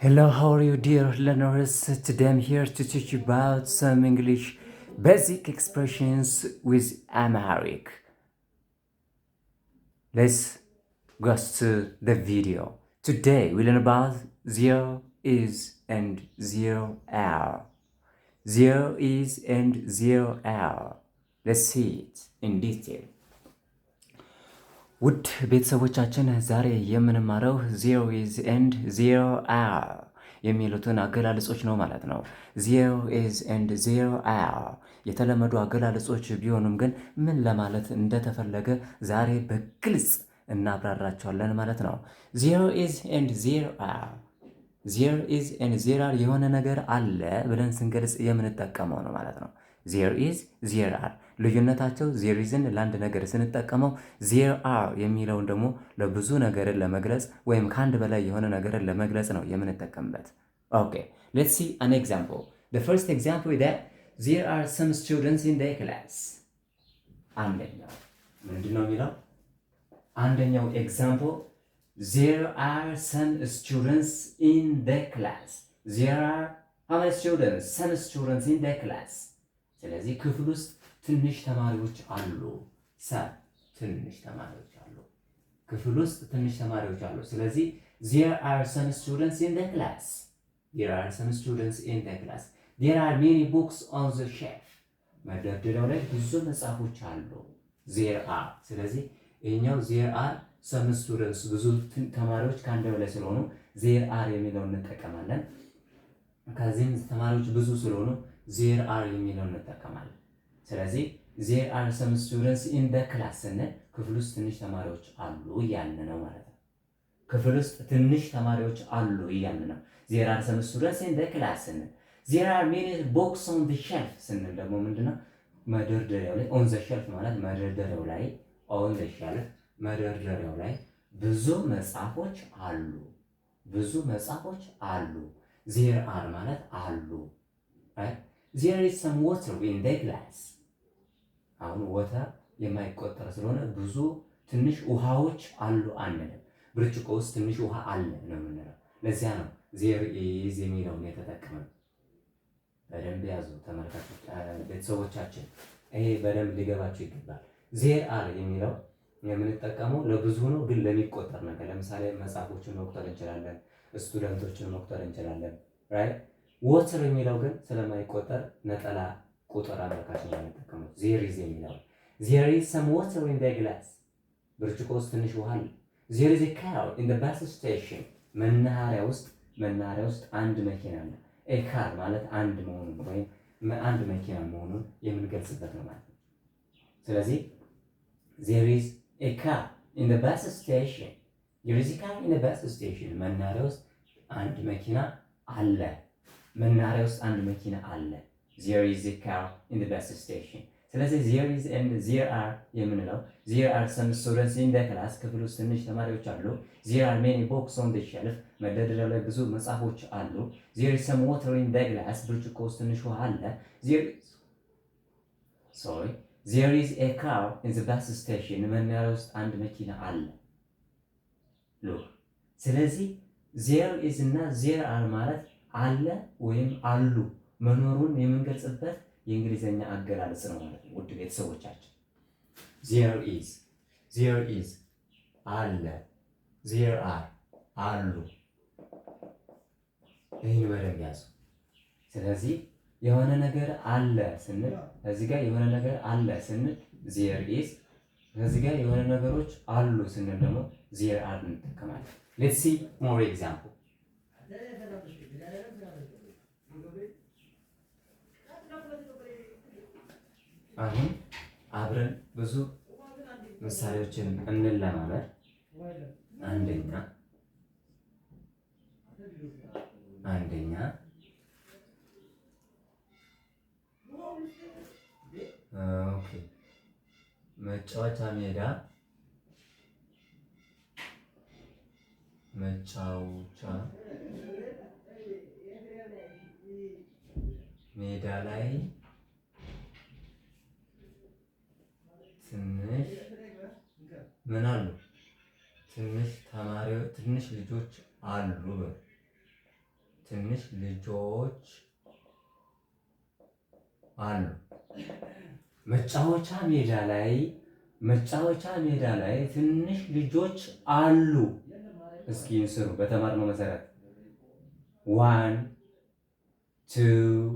Hello, how are you, dear learners? Today I'm here to teach you about some English basic expressions with Amharic. Let's go to the video. Today we learn about there is and there are. There is and there are. Let's see it in detail. ውድ ቤተሰቦቻችን ዛሬ የምንማረው ዜሮ ኢዝ ኤንድ ዜሮ አር የሚሉትን አገላለጾች ነው ማለት ነው። ዜሮ ኢዝ ኤንድ ዜሮ አር የተለመዱ አገላለጾች ቢሆኑም ግን ምን ለማለት እንደተፈለገ ዛሬ በግልጽ እናብራራቸዋለን ማለት ነው። ዜሮ ኢዝ ኤንድ ዜሮ አር ዜር ኢዝ ኤንድ ዜር አር የሆነ ነገር አለ ብለን ስንገልጽ የምንጠቀመው ነው ማለት ነው። ዜር ኢዝ ዜር አር ልዩነታቸው ዜር ኢዝን ለአንድ ነገር ስንጠቀመው ዜር አር የሚለውን ደግሞ ለብዙ ነገርን ለመግለጽ ወይም ከአንድ በላይ የሆነ ነገርን ለመግለጽ ነው የምንጠቀምበት። ኦኬ ሌትስ ሲ አን ኤግዛምፕል ዘ ፈርስት ኤግዛምፕል ኢዝ ዛት ዜር አር ሰም ስቱደንትስ ኢን ዘ ክላስ። አንደኛው ምንድን ነው የሚለው? አንደኛው ኤግዛምፕል there are some students in the class. There are how many students? Some students in the class. ስለዚህ ክፍል ውስጥ ትንሽ ተማሪዎች አሉ። ትንሽ ተማሪዎች አሉ። ክፍል ውስጥ ትንሽ ተማሪዎች አሉ። ስለዚህ there are some students in the class. There are some students in the class. There are many books on the shelf. መደርደሪያው ላይ ብዙ መጽሐፎች አሉ። there are ስለዚህ ይሄኛው there are ሰም ስቱደንትስ ብዙ ተማሪዎች ከአንድ በላይ ስለሆኑ ዜር አር የሚለውን እንጠቀማለን። ከዚህም ተማሪዎች ብዙ ስለሆኑ ዜር አር የሚለውን እንጠቀማለን። ስለዚህ ዜር አር ሰም ስቱደንትስ ኢን ደ ክላስ ስንል ክፍል ውስጥ ትንሽ ተማሪዎች አሉ እያልን ነው ማለት ነው። ክፍል ውስጥ ትንሽ ተማሪዎች አሉ እያልን ነው። ዜር አር ሰም ስቱደንትስ ኢን ደ ክላስ ስንል፣ ዜር አር ሜኒ ቦክስ ኦን ደ ሼልፍ ስንል ደግሞ ምንድነው? መደርደሪያው ላይ ኦን ዘ ሼልፍ ማለት መደርደሪያው ላይ ኦን ዘ ሼልፍ መደርደሪያው ላይ ብዙ መጽሐፎች አሉ። ብዙ መጽሐፎች አሉ። ዜር አር ማለት አሉ። ዜር ኢዝ ሰም ዋተር ኢን ዘ ግላስ። አሁን ወተር የማይቆጠር ስለሆነ ብዙ ትንሽ ውሃዎች አሉ አንልም። ብርጭቆ ውስጥ ትንሽ ውሃ አለ ነው የምንለው። ለዚያ ነው ዜር ኢዝ የሚለውን የተጠቀመው። በደንብ ያዙ ተመልካቾች፣ ቤተሰቦቻችን ይሄ በደንብ ሊገባቸው ይገባል። ዜር አር የሚለው የምንጠቀመው ለብዙ ነው፣ ግን ለሚቆጠር ነገር ለምሳሌ መጽሐፎችን መቁጠር እንችላለን፣ ስቱደንቶችን መቁጠር እንችላለን። ራይት ወተር የሚለው ግን ስለማይቆጠር ነጠላ ቁጥር አመልካች ነው የምንጠቀመው። ዜር ኢዝ የሚለው ዜር ኢዝ ሰም ዋተር ኢን ዘ ግላስ ብርጭቆ ውስጥ ትንሽ ውሃ አለ። ዜር ኢዝ ኤ ካር ኢን ዘ ባስ ስቴሽን መናኸሪያ ውስጥ አንድ መኪና አለ። ኤ ካር ማለት አንድ መሆኑን ወይም አንድ መኪና መሆኑን የምንገልጽበት ነው ማለት ነው። ስለዚህ ዜር ኢዝ a car in the bus station. There is a car in the bus station. መናኸሪያ ውስጥ አንድ መኪና አለ። መናኸሪያ ውስጥ አንድ መኪና አለ። There is a car in the bus station. ስለዚህ there is and there are የምንለው there are some students in the class ክፍል ውስጥ ትንሽ ተማሪዎች አሉ። There are many books on the shelf መደርደሪያው ላይ ብዙ መጽሐፎች አሉ። There is some water in the glass ብርጭቆ ውስጥ ትንሽ ውሃ አለ። There is a car in the bus station. መናኸሪያ ውስጥ አንድ መኪና አለ። ሉክ ስለዚህ there is እና there are ማለት አለ ወይም አሉ መኖሩን የምንገልጽበት የእንግሊዘኛ አገላለጽ ነው ማለት ነው። ውድ ቤተሰቦቻችን there is አለ፣ there are አሉ። ይህን በደንብ ያዙ። ስለዚህ የሆነ ነገር አለ ስንል እዚህ ጋር የሆነ ነገር አለ ስንል ዜር ኢዝ፣ እዚህ ጋር የሆነ ነገሮች አሉ ስንል ደግሞ ዜር አር እንጠቀማለን። ሌትስ ሲ ሞር ኤግዛምፕል። አሁን አብረን ብዙ ምሳሌዎችን እንለማመድ። አንደኛ ኦኬ መጫወቻ ሜዳ ላይ ትንሽ ምን አሉ? ትንሽ ልጆች አሉ። ትንሽ ልጆች አሉ። መጫወቻ ሜዳ ላይ ትንሽ ልጆች አሉ። እስኪ እንስሩ በተማርነው መሰረት 1 2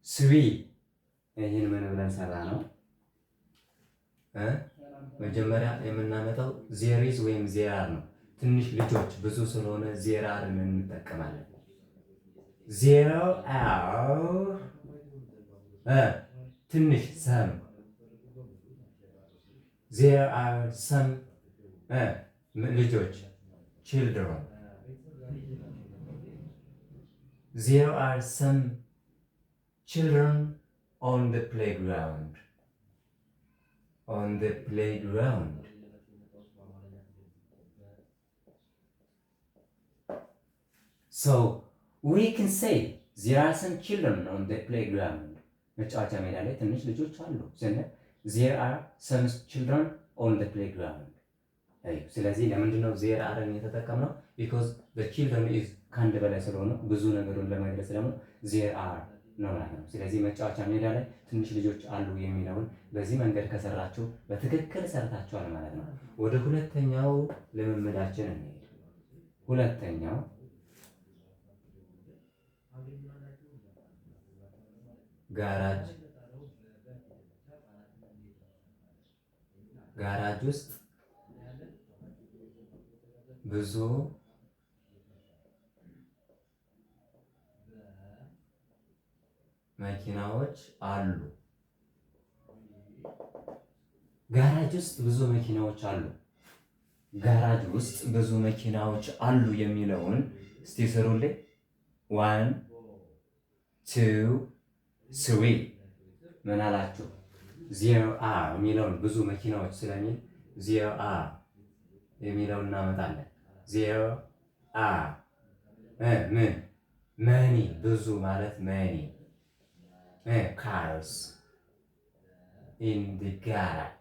3 ይህን ምን ብለን ሰራ ነው? መጀመሪያ የምናመጣው ዜር ኢዝ ወይም ዜር አር ነው። ትንሽ ልጆች ብዙ ስለሆነ ዜር አርን እንጠቀማለን። ዜር አር ትንሽ ሰም ዜር አር ሰም ልጆች children. There are some children on the playground. So we can say there are some children on the playground. መጫወቻ ሜዳ ላይ ትንሽ ልጆች አሉ ስንል there are some children on the playground. ስለዚህ ለምንድን ነው ዜር አርን የተጠቀምነው? because the children is ከአንድ በላይ ስለሆነ ብዙ ነገሩን ለመግለጽ ደግሞ ዜር አር ነው ማለት ነው። ስለዚህ መጫወቻ ሜዳ ላይ ትንሽ ልጆች አሉ የሚለውን በዚህ መንገድ ከሰራችሁ በትክክል ሰርታችኋል ማለት ነው። ወደ ሁለተኛው ልምምዳችን እንሄድ። ሁለተኛው ጋራጅ ውስጥ ብዙ መኪናዎች አሉ። ጋራጅ ውስጥ ብዙ መኪናዎች አሉ። ጋራጅ ውስጥ ብዙ መኪናዎች አሉ የሚለውን እስቲ ስሩልኝ። 1 2 3 ምን አላችሁ? ዜር አር የሚለውን ብዙ መኪናዎች ስለሚል ዜር አር የሚለውን እናመጣለን። ዜር አር ምን መኒ ብዙ ማለት መኒ cars in the garage.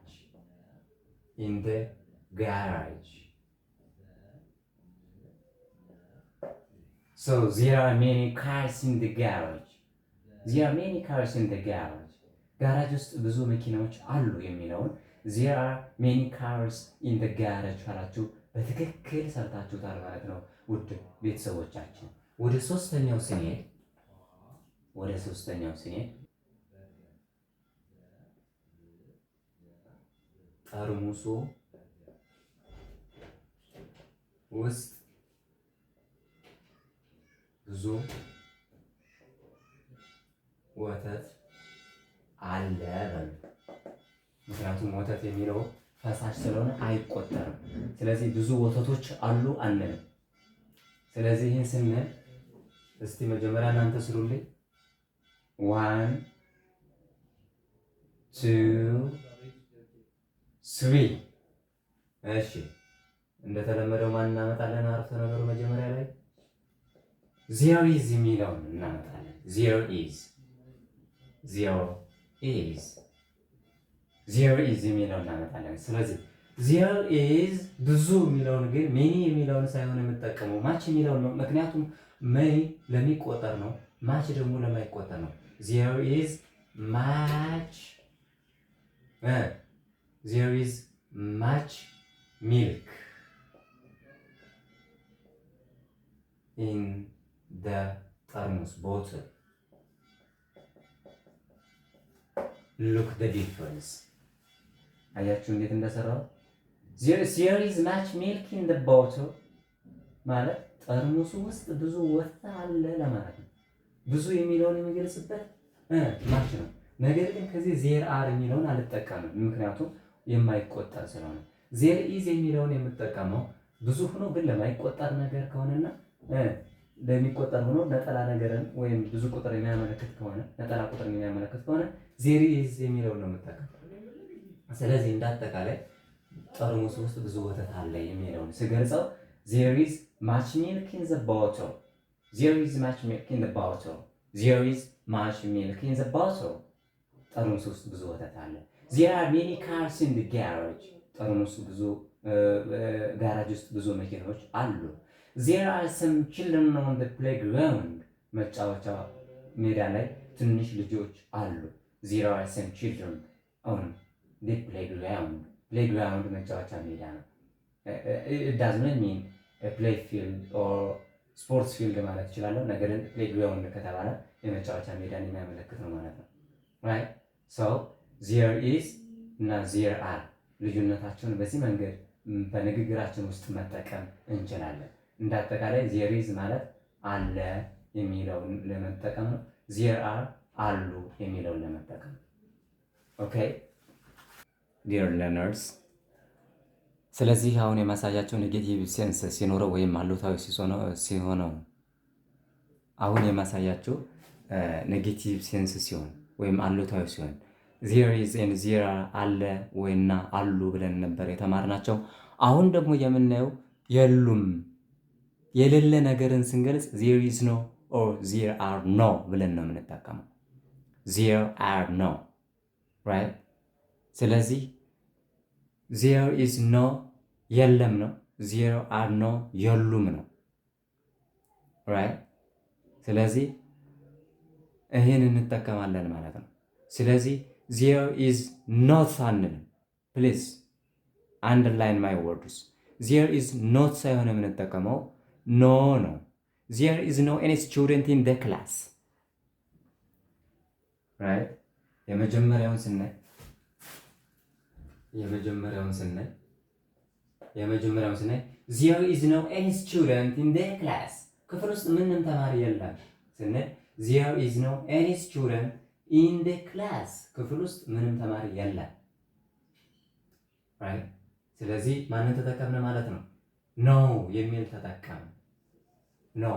So there are many cars in the garage. ጋራጅ ውስጥ ብዙ መኪናዎች አሉ የሚለውን there are many cars in the garage ካላችሁ በትክክል ሰርታችሁታል ማለት ነው። ውድ ቤተሰቦቻችን ወደ ሶስተኛው ስንሄድ ጠርሙሱ ውስጥ ብዙ ወተት አለ በሉ። ምክንያቱም ወተት የሚለው ፈሳሽ ስለሆነ አይቆጠርም። ስለዚህ ብዙ ወተቶች አሉ አንልም። ስለዚህ ይህን ስንል እስቲ መጀመሪያ እናንተ ስሩልኝ። 1 2 3 እሺ፣ እንደተለመደው ማን እናመጣለን? አረፍተ ነገሩ መጀመሪያ ላይ ዜር ኢዝ የሚለውን እናመጣለን። ዜር ኢዝ የሚለውን እናመጣለን። ስለዚህ ዜር ኢዝ ብዙ የሚለውን ግን ሜኒ የሚለውን ሳይሆን የምጠቀመው ማች የሚለውን ነው። ምክንያቱም ሜኒ ለሚቆጠር ነው፣ ማች ደግሞ ለማይቆጠር ነው። ዜር ኢዝ ማች ሚልክ ኢን ደ ጠርሙስ ቦትል። ሉክ ደ ዲፍረንስ። አያችሁ እንዴት እንደሰራው። ዜር ኢዝ ማች ሚልክ ኢን ደ ቦትል ማለት ጠርሙሱ ውስጥ ብዙ ወተት አለ ለማለት ነው። ብዙ የሚለውን የሚገልጽበት ማች ነው። ነገር ግን ከዚህ ዜር አር የሚለውን አልጠቀምም፣ ምክንያቱም የማይቆጠር ስለሆነ። ዜር ኢዝ የሚለውን የምጠቀመው ብዙ ሆኖ ግን ለማይቆጠር ነገር ከሆነና ለሚቆጠር ሆኖ ነጠላ ነገርን ወይም ብዙ ቁጥር የሚያመለክት ከሆነ ነጠላ ቁጥር የሚያመለክት ከሆነ ዜር ኢዝ የሚለውን ነው የምጠቀመው። ስለዚህ እንዳጠቃላይ ጠርሙስ ውስጥ ብዙ ወተት አለ የሚለውን ስገልጸው there is much milk in the bottle. ጠርሙስ ውስጥ ብዙ ወተት አለ። there are many cars in the garage. ጠርሙስ ብዙ ጋራጅ ውስጥ ብዙ መኪናዎች አሉ። there are some children on the playground መጫወቻ ሜዳ ላይ ትንሽ ልጆች አሉ። there are some children on the playground መጫወቻ ሜዳ ነው። it does not mean a play field or sports field ማለት ይችላል። ነገር ግን playground ከተባለ የመጫወቻ ሜዳን የሚያመለክት ነው ማለት ነው። right so there is እና there are ልዩነታቸውን በዚህ መንገድ በንግግራችን ውስጥ መጠቀም እንችላለን። እንደ አጠቃላይ there is ማለት አለ የሚለውን ለመጠቀም ነው። there are አሉ የሚለውን ለመጠቀም ነው። ኦኬ dear learners ስለዚህ አሁን የማሳያቸው ኔጌቲቭ ሴንስ ሲኖረው ወይም አሉታዊ ሲሆነው አሁን የማሳያቸው ኔጌቲቭ ሴንስ ሲሆን ወይም አሉታዊ ሲሆን there is and there are አለ ወይና አሉ ብለን ነበር የተማርናቸው። አሁን ደግሞ የምናየው የሉም የሌለ ነገርን ስንገልጽ there is no or there are no ብለን ነው የምንጠቀመው። there are no right ስለዚህ there is no የለም ነው። there are no የሉም ነው right ስለዚህ ይሄን እንጠቀማለን ማለት ነው። ስለዚህ there is not አንልም። please underline my words there is not ሳይሆን የምንጠቀመው no ነው። there is no any student in the class right የመጀመሪያውን ስናይ there is no any student in the class ክፍል ውስጥ ምንም ተማሪ የለም ስንል there is no any student in the class ክፍል ውስጥ ምንም ተማሪ የለም right ስለዚህ ማንን ተጠቀምን ማለት ነው? no የሚል ተጠቀምን። no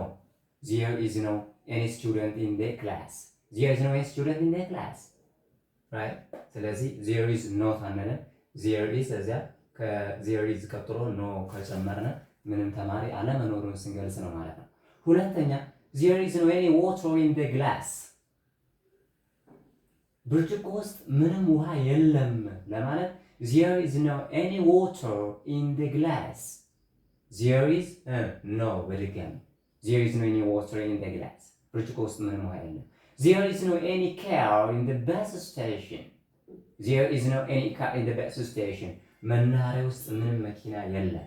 there is no any student in the class there is no any student in the class right ስለዚህ there is not አንልም። there is እዚያ ከ there is ቀጥሎ no ከጨመርነ ምንም ተማሪ አለመኖሩን ስንገልጽ ነው ማለት ነው። ሁለተኛ there is no any water in the glass ብርጭቆ ውስጥ ምንም ውሃ የለም ለማለት there is no any water in the glass there is no በድጋሚ there is no any water in the glass ብርጭቆ ውስጥ ምንም ውሃ የለም። there is no any car in the bus station there is no any car in the bus station መናኸሪያ ውስጥ ምንም መኪና የለም።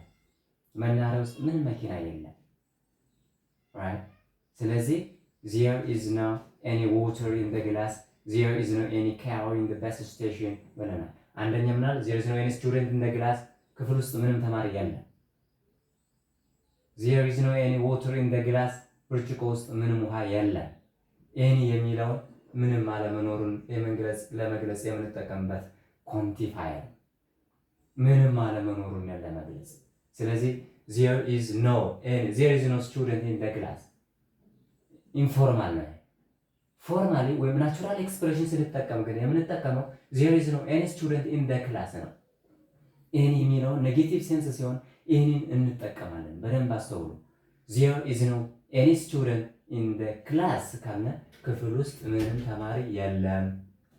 መናኸሪያ ውስጥ ምንም መኪና የለም right ስለዚህ there is no any water in the glass there is no any car in the bus station ብለናል። አንደኛ ምናል there is no any student in the class ክፍል ውስጥ ምንም ተማሪ የለም። there is no any water in the glass ብርጭቆ ውስጥ ምንም ውሃ የለም። any የሚለው ምንም አለመኖሩን ለመግለጽ የምንጠቀምበት ኳንቲፋየር ምንም አለመኖሩን ለመግለጽ። ስለዚህ there is no student in the class ኢንፎርማል ነው። ፎርማሊ ወይም ናቹራል ኤክስፕሬሽን ስንጠቀም ግን የምንጠቀመው there is no any student in the class ነው። any የሚለው ኔጌቲቭ ሴንስ ሲሆን ይህንን እንጠቀማለን። በደንብ አስተውሉ። there is no any student in the class ካለ ክፍል ውስጥ ምንም ተማሪ የለም።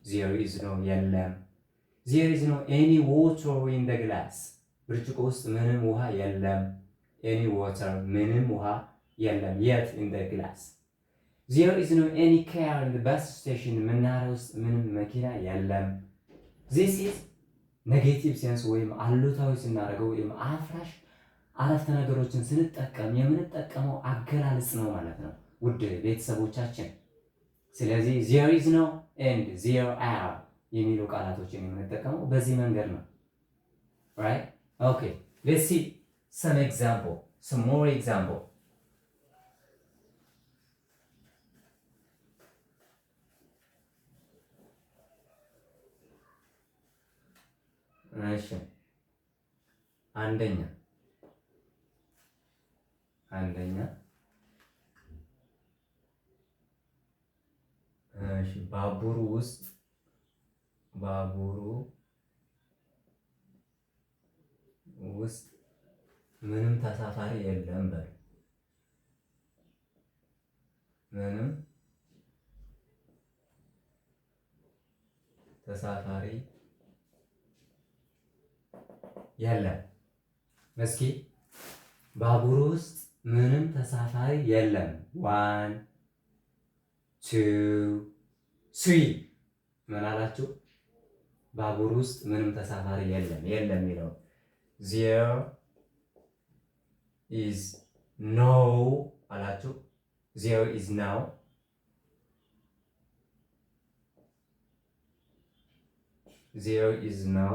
there is no የለም። there is no any water in the glass ብርጭቆ ውስጥ ምንም ውሃ የለም። any water ምንም ውሃ የለም yet in the glass there is no any car in the bus station መናኸሪያ ውስጥ ምንም መኪና የለም። this is ኔጌቲቭ ሴንስ ወይም አሉታዊ ስናደርገው ወይም አፍራሽ አረፍተ ነገሮችን ስንጠቀም የምንጠቀመው አገላለጽ ነው ማለት ነው ውድ ቤተሰቦቻችን። ስለዚህ there is no and there are የሚሉ ቃላቶችን የምንጠቀመው በዚህ መንገድ ነው right okay let's see some more example እሺ አንደኛ እሺ ባቡሩ ውስጥ ምንም ተሳፋሪ የለም በል። ምንም ተሳፋሪ የለም። እስኪ ባቡሩ ውስጥ ምንም ተሳፋሪ የለም። 1 2 3 ምን አላችሁ? ባቡር ውስጥ ምንም ተሳፋሪ የለም። የለም የሚለው there is no አላችሁ። there is no there is no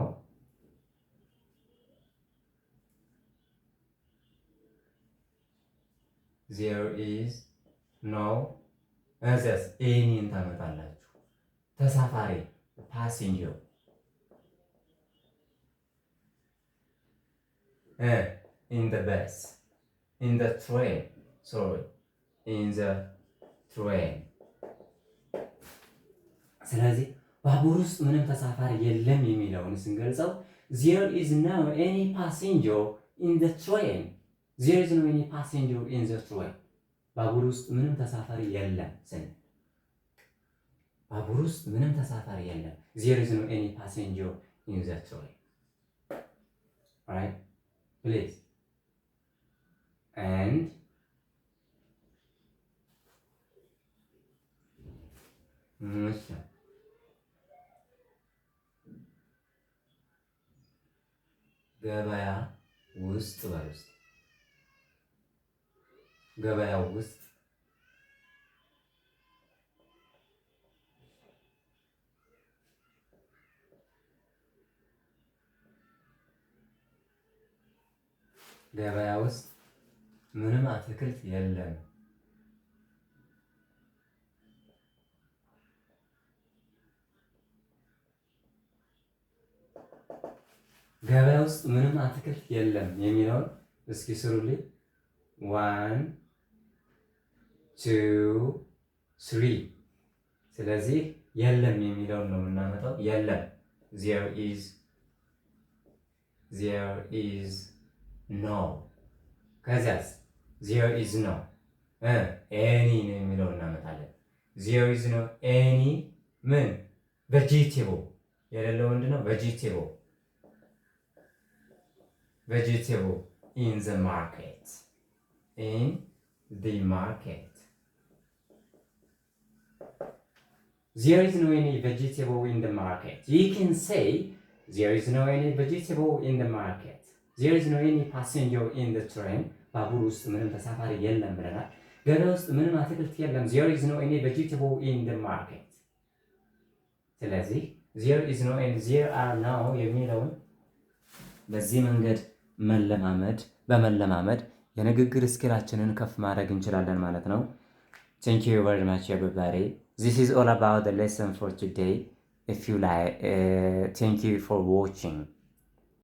there is no እዚያስ ኤኒን ታመጣላችሁ። ተሳፋሪ ፓሴንጀር in the bus in the train sorry in the train ስለዚህ ባቡር ውስጥ ምንም ተሳፋሪ የለም የሚለውን ስንገልጸው there is no any passenger in the train there is no any passenger in the train ባቡር ውስጥ ምንም ተሳፋሪ የለም ስንል ባቡር ውስጥ ምንም ተሳፋሪ የለም there is no any passenger in the train right please and ገበያ ውስጥ በውስጥ ገበያ ውስጥ ገበያ ውስጥ ምንም አትክልት የለም። ገበያ ውስጥ ምንም አትክልት የለም የሚለውን እስኪ ስሩልኝ። 1 2 3 ስለዚህ የለም የሚለውን ነው የምናመጣው። የለም there is no ከዚያስ there is no any ነው የሚለውን እናመጣለን። there is no any ምን vegetable የሌለው ምንድነው? vegetable in the market there is no any vegetable in the market you can say there is no any vegetable in the market there is no any passenger in the train ባቡር ውስጥ ምንም ተሳፋሪ የለም ብለናል። ገበያ ውስጥ ምንም አትክልት የለም there is no any vegetable in the market ስለዚህ there is no and there are now የሚለውን በዚህ መንገድ በመለማመድ የንግግር ስኪላችንን ከፍ ማድረግ እንችላለን ማለት ነው። Thank you very much everybody. This is all about the lesson for today. If you like, thank you for watching.